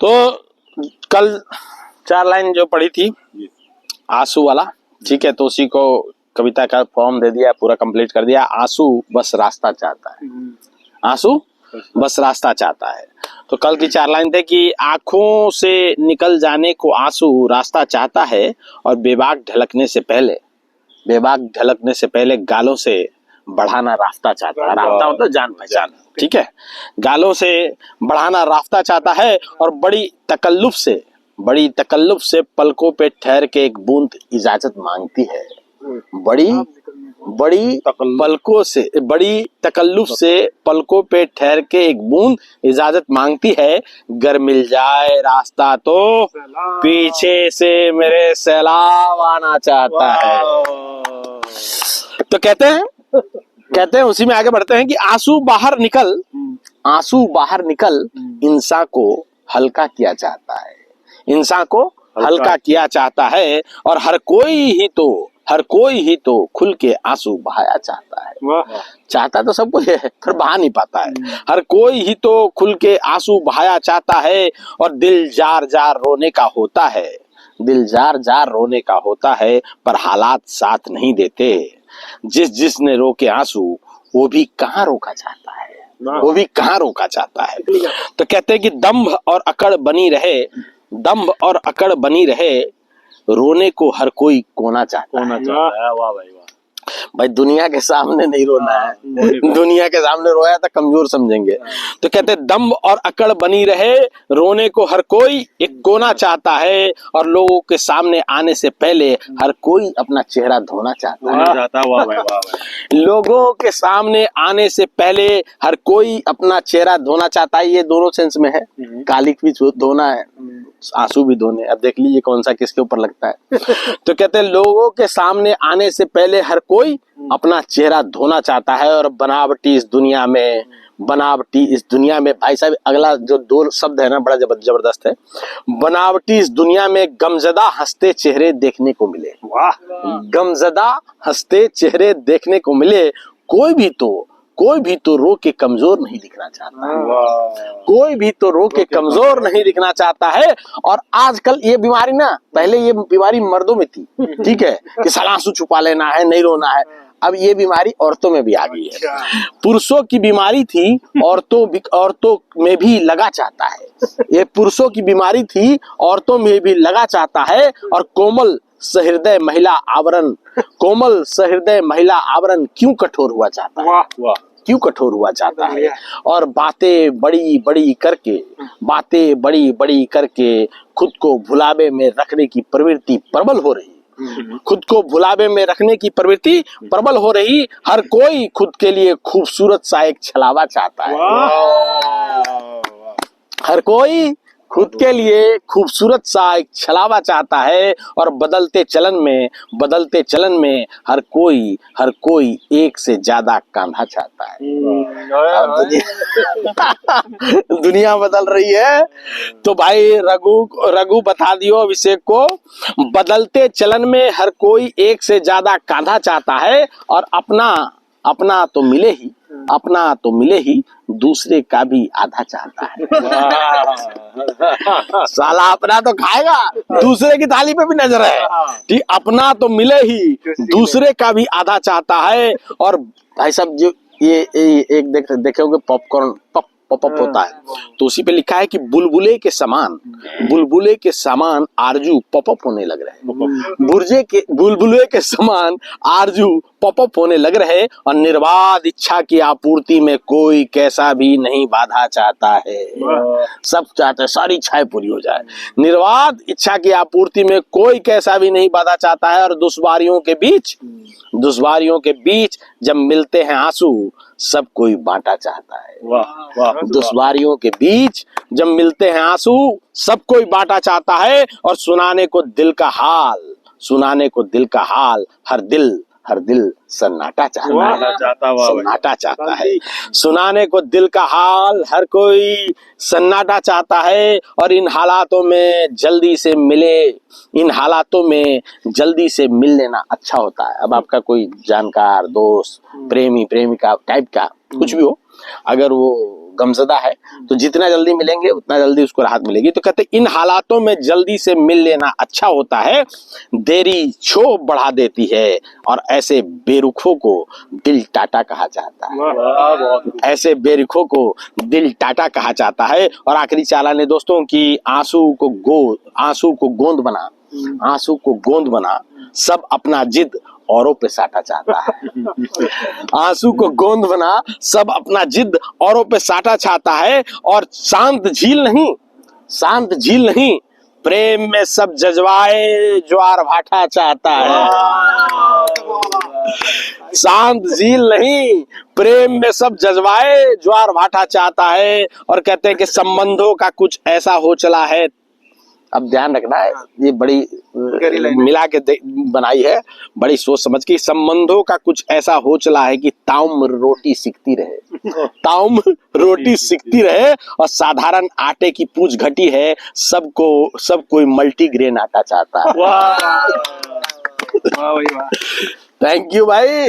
तो कल 4 लाइन जो पढ़ी थी आंसू वाला, ठीक है, तो उसी को कविता का फॉर्म दे दिया, पूरा कंप्लीट कर दिया। आंसू बस रास्ता चाहता है, आंसू बस रास्ता चाहता है। तो कल की 4 लाइन थे कि आंखों से निकल जाने को आंसू रास्ता चाहता है और बेबाक ढलकने से पहले गालों से बढ़ाना रास्ता चाहता है। रास्ता मतलब जान पहचान, ठीक है। गालों से बढ़ाना रास्ता चाहता है और बड़ी तकल्लुफ से पलकों पे ठहर के एक बूंद इजाजत मांगती है। बड़ी तकल्लुफ से पलकों पे ठहर के एक बूंद इजाजत मांगती है। गर मिल जाए रास्ता तो पीछे से मेरे सैलाब आना चाहता है। तो कहते हैं उसी में आगे बढ़ते हैं कि आंसू बाहर निकल इंसान को हल्का किया चाहता है, इंसान को हल्का किया चाहता है। और हर कोई ही तो खुल के आंसू बहाया चाहता है। चाहता तो सब कुछ है पर बहा नहीं पाता है। हर कोई ही तो खुल के आंसू बहाया चाहता है और दिल जार जार रोने का होता है पर हालात साथ नहीं देते। जिसने रोके आंसू वो भी कहाँ रोका चाहता है। तो कहते हैं कि दंभ और अकड़ बनी रहे रोने को हर कोई कोना चाहता है। वाह भाई, दुनिया के सामने नहीं रोना है, दुनिया के सामने रोया तो कमजोर समझेंगे। तो कहते हैं दम्भ और अकड़ बनी रहे रोने को हर कोई एक कोना चाहता है और लोगों के सामने आने से पहले हर कोई अपना चेहरा धोना चाहता है। लोगों के सामने आने से पहले हर कोई अपना चेहरा धोना चाहता है। ये दोनों सेंस में है, कालिक भी धोना है, आंसू भी धोने। अब देख लीजिए कौन सा किसके ऊपर लगता है। तो कहते हैं लोगों के सामने आने से पहले हर कोई अपना चेहरा धोना चाहता है। और बनावटी इस दुनिया में भाई साहब, अगला जो 2 शब्द है ना बड़ा जबरदस्त है। बनावटी इस दुनिया में गमज़दा हंसते चेहरे देखने को मिले। वाह, गमज़दा हंसते चेहरे देखने को मिले। कोई भी तो रो के कमजोर नहीं दिखना चाहता है। कोई भी तो रो के कमजोर नहीं दिखना चाहता है। और आजकल ये बीमारी ना, पहले ये बीमारी मर्दों में थी, ठीक है, कि साला आंसू छुपा लेना है, नहीं रोना है। अब ये बीमारी औरतों में भी आ गई है। पुरुषों की बीमारी थी, औरतों में भी लगा चाहता है। ये पुरुषों की बीमारी थी, औरतों में भी लगा चाहता है। और कोमल सहृदय महिला आवरण क्यों कठोर हुआ चाहता है। और बातें बड़ी बड़ी करके खुद को भुलावे में रखने की प्रवृत्ति प्रबल हो रही। हर कोई खुद के लिए खूबसूरत सा एक छलावा चाहता है। हर कोई खुद के लिए खूबसूरत सा एक छलावा चाहता है। और बदलते चलन में हर कोई एक से ज्यादा कांधा चाहता है। दुनिया बदल रही है। तो भाई रघु बता दियो अभिषेक को, बदलते चलन में हर कोई एक से ज्यादा कांधा चाहता है। और अपना तो मिले ही दूसरे का भी आधा चाहता है। साला अपना तो खाएगा, दूसरे की थाली पे भी नजर है, ठीक। अपना तो मिले ही दूसरे का भी आधा चाहता है। और भाई साहब जो ये एक देखोगे पॉपकॉर्न पॉप होता है, तो उसी पे लिखा है कि बुलबुले के समान आरजू पॉप होने लग रहे। बुलबुले के समान आरजू पॉप होने लग रहे। और निर्बाध इच्छा की आपूर्ति में कोई कैसा भी नहीं बाधा चाहता है। सब चाहते हैं सारी इच्छाएं पूरी हो जाए। निर्बाध इच्छा की आपूर्ति में कोई कैसा भी नहीं बाधा चाहता है। और दुश्वारियों के बीच जब मिलते हैं आंसू सब कोई बांटा चाहता है। वाह, दुश्वारियों के बीच जब मिलते हैं आंसू सब कोई बांटा चाहता है। और सुनाने को दिल का हाल हर दिल सन्नाटा चाहता है। सुनाने को दिल का हाल हर कोई सन्नाटा चाहता है। और इन हालातों में जल्दी से मिल लेना अच्छा होता है। अब आपका कोई जानकार दोस्त, प्रेमी प्रेमिका टाइप का कुछ भी हो, अगर वो गमज़दा है, तो जितना जल्दी मिलेंगे उतना जल्दी उसको राहत मिलेगी। तो कहते इन हालातों में जल्दी से मिल लेना अच्छा होता है, देरी क्षोभ बढ़ा देती है और ऐसे बेरुखों को दिल टाटा कहा जाता है। ऐसे बेरुखों को दिल टाटा कहा जाता है। और आखिरी चाला ने दोस्तों की आंसू को गोंद बना, आंसू को गोंद बना, सब अपना जिद औरों पे साटा चाहता है। आंसू को गोंद बना, सब अपना जिद औरों पे साटा चाहता है। और शांत झील नहीं, प्रेम में सब जज्बाए ज्वार भाटा चाहता है। शांत झील नहीं, प्रेम में सब जज्बाए ज्वार भाटा चाहता है। और कहते हैं कि संबंधों का कुछ ऐसा हो चला है, अब ध्यान रखना है, ये बड़ी मिला के बनाई है, बड़ी सोच समझ के। संबंधों का कुछ ऐसा हो चला है कि ताउम रोटी सिकती रहे, ताउम रोटी सिकती रहे। और साधारण आटे की पूछ घटी है, सब कोई मल्टीग्रेन आटा चाहता है। वाह, थैंक यू भाई।